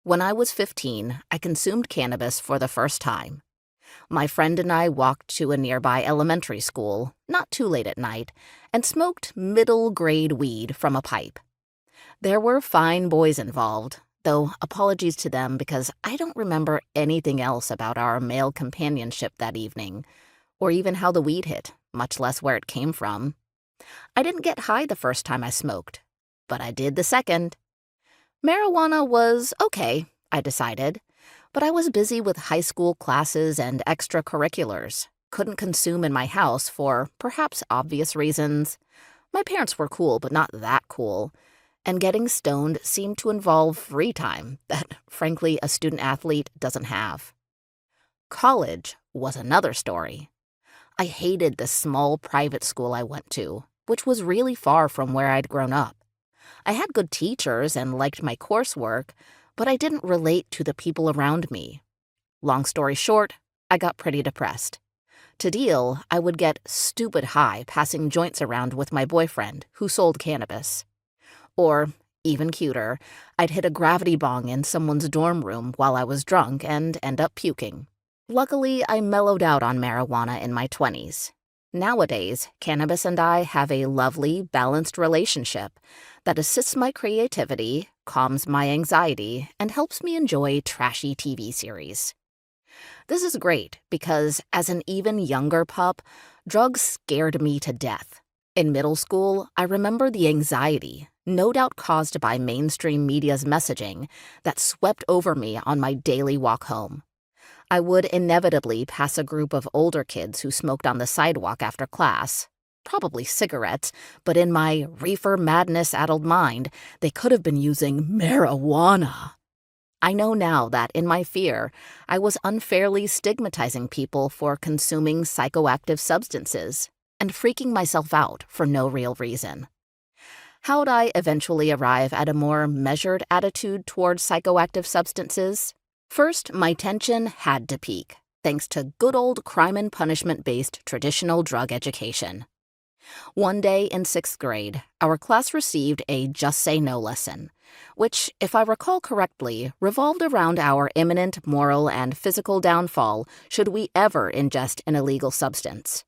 When I was 15, I consumed cannabis for the first time. My friend and I walked to a nearby elementary school, not too late at night, and smoked middle-grade weed from a pipe. There were fine boys involved, though apologies to them because I don't remember anything else about our male companionship that evening, or even how the weed hit, much less where it came from. I didn't get high the first time I smoked, but I did the second. Marijuana was okay, I decided, but I was busy with high school classes and extracurriculars, couldn't consume in my house for perhaps obvious reasons. My parents were cool, but not that cool, and getting stoned seemed to involve free time that, frankly, a student-athlete doesn't have. College was another story. I hated the small private school I went to, which was really far from where I'd grown up. I had good teachers and liked my coursework, but I didn't relate to the people around me. Long story short, I got pretty depressed. To deal, I would get stupid high passing joints around with my boyfriend, who sold cannabis. Or, even cuter, I'd hit a gravity bong in someone's dorm room while I was drunk and end up puking. Luckily, I mellowed out on marijuana in my 20s. Nowadays, cannabis and I have a lovely, balanced relationship that assists my creativity, calms my anxiety, and helps me enjoy trashy TV series. This is great because, as an even younger pup, drugs scared me to death. In middle school, I remember the anxiety, no doubt caused by mainstream media's messaging, that swept over me on my daily walk home. I would inevitably pass a group of older kids who smoked on the sidewalk after class. Probably cigarettes, but in my reefer madness-addled mind, they could have been using marijuana. I know now that, in my fear, I was unfairly stigmatizing people for consuming psychoactive substances and freaking myself out for no real reason. How'd I eventually arrive at a more measured attitude toward psychoactive substances? First, my tension had to peak, thanks to good old crime and punishment-based traditional drug education. One day in 6th grade, our class received a Just Say No lesson, which, if I recall correctly, revolved around our imminent moral and physical downfall should we ever ingest an illegal substance.